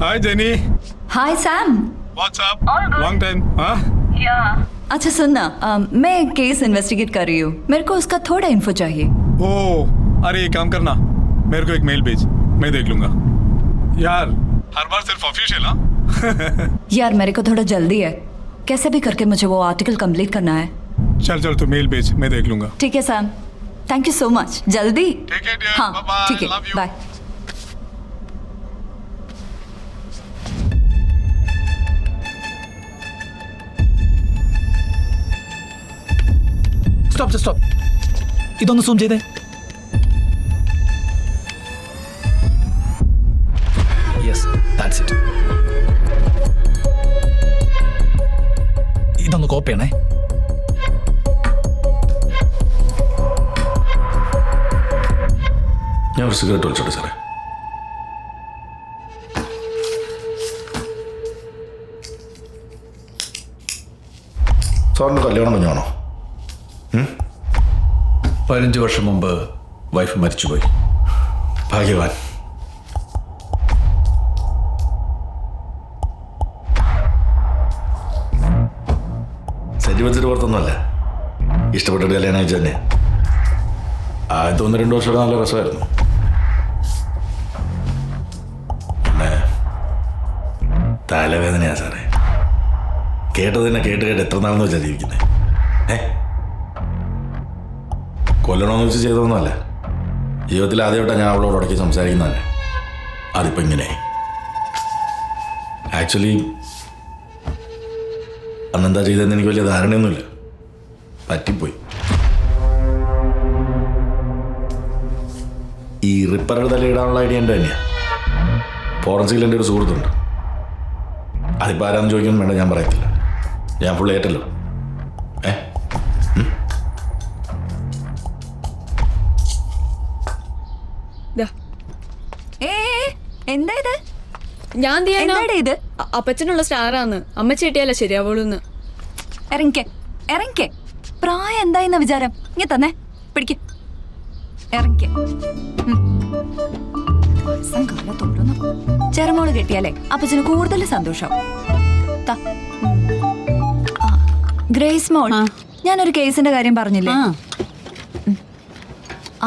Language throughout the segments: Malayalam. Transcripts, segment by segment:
Hi Jenny. Hi Sam. What's up? Long time, huh? अच्छा सुनना, मैं एक केस इन्वेस्टिगेट कर रही हूँ. मेरे को उसका थोड़ा इन्फो चाहिए. ओह, अरे एक काम करना, मेरे को एक मेल भेज, मैं देख लूंगा. यार, हर बार सिर्फ ऑफिशियल हाँ? यार मेरे को थोड़ा जल्दी है. कैसे भी करके मुझे वो आर्टिकल कंप्लीट करना है. चल तू मेल भेज, मैं देख लूंगा. ठीक है Sam. Thank you so much. जल्दी. ठीक है डियर. हाँ बाय. ठीक है. Love you. बाय. സ്റ്റോപ്പ്. ഇതൊന്ന് സൂം ചെയ്തേ. Yes, that's it. ഇതൊന്ന് കോപ്പി ചെയ്യണേ. ഞാൻ ഒരു സിഗരറ്റ് വലിച്ചോട്ടെ സാറേ. സാറിന് കല്യാണം കഴിഞ്ഞാണോ? 15 വർഷം മുമ്പ് വൈഫ് മരിച്ചുപോയി. ഭാഗ്യവാൻ. സജീവത്തിൻ്റെ പുറത്തൊന്നുമല്ല, ഇഷ്ടപ്പെട്ടിട്ട് കല്യാണം അയച്ചു തന്നെ. ആദ്യത്തെ 1-2 വർഷം നല്ല രസമായിരുന്നു. പിന്നെ തലവേദനയാ സാറേ. കേട്ടത് തന്നെ കേട്ട് എത്ര നാളെന്ന് വെച്ചാൽ ജീവിക്കുന്നത്. കൊല്ലണമെന്ന് വെച്ച് ചെയ്തതൊന്നുമല്ല. ജീവിതത്തിൽ ആദ്യമായിട്ടാണ് ഞാൻ അവളോട് ഉടക്കി സംസാരിക്കുന്നത് തന്നെ. അതിപ്പോൾ ഇങ്ങനെ ആക്ച്വലി അന്നെന്താ ചെയ്തതെന്ന് എനിക്ക് വലിയ ധാരണയൊന്നുമില്ല. പറ്റിപ്പോയി. ഈ റിപ്പറുടെ തലയിടാനുള്ള ഐഡിയ എൻ്റെ തന്നെയാണ്. ഫോറൻസിക്കിൽ എൻ്റെ ഒരു സുഹൃത്തുണ്ട്. അതിപ്പോൾ ആരാന്ന് ചോദിക്കാൻ വേണ്ട, ഞാൻ പറയത്തില്ല. ഞാൻ ഫുൾ ഏറ്റല്ലോ. എന്താ ഇത്? ഞാൻ ഇത് അപ്പച്ചനുള്ള സ്റ്റാറാന്ന്. അമ്മച്ചി കിട്ടിയാലോ ശരിയാവുള്ളൂന്ന്. ഇറങ്ങിക്കേ. പ്രായം എന്തായിന്ന വിചാരം? ഇങ്ങനെ തന്നെ പിടിക്ക്. ഇറങ്ങിക്കേ. ചെറുമോള് കെട്ടിയാലേ അപ്പച്ചന് കൂടുതൽ സന്തോഷം. ഗ്രേസ് മോൾ, ഞാനൊരു കേസിന്റെ കാര്യം പറഞ്ഞില്ലേ?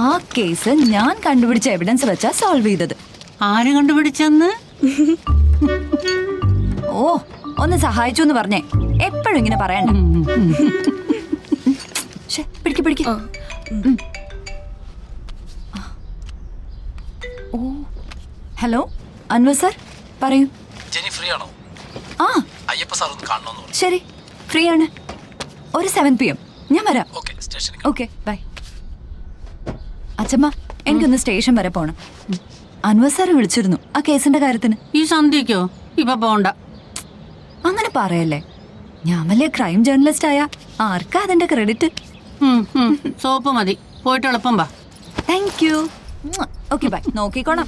ആ കേസ് ഞാൻ കണ്ടുപിടിച്ച എവിഡൻസ് വെച്ചാ സോൾവ് ചെയ്തത്. ആര് കണ്ടുപിടിച്ചെന്ന്? ഓ, ഒന്ന് സഹായിച്ചു എന്ന് പറഞ്ഞേ. എപ്പോഴും ഇങ്ങനെ പറയണ്ട. പിടിക്ക്. ഓ, ഹലോ അൻവർ സാർ, പറയൂ. ജെനി ഫ്രീ ആണോ? ആ, അയ്യപ്പ സാർ ഒന്ന് കാണണമെന്ന് പറഞ്ഞു. ശരി, ഫ്രീ ആണ്. ഒരു 7 PM ഞാൻ വരാം. ഓക്കെ, സ്റ്റേഷനിൽ. Okay, bye. അച്ഛമ്മ, എനിക്കൊന്ന് സ്റ്റേഷൻ വരെ പോണം. അൻവർ സാർ വിളിച്ചിരുന്നു ആ കേസിന്റെ കാര്യത്തിന്. ഈ സന്ധ്യക്കോ? ഇപ്പൊ പോണ്ട. അങ്ങനെ പറയല്ലേ. ഞാൻ വലിയ ക്രൈം ജേർണലിസ്റ്റ് ആയ ആർക്കാ അതിന്റെ ക്രെഡിറ്റ്? സോപ്പ് മതി. പോയിട്ട് എളുപ്പം വാ. Thank you. Okay, bye. നോക്കിക്കോണം.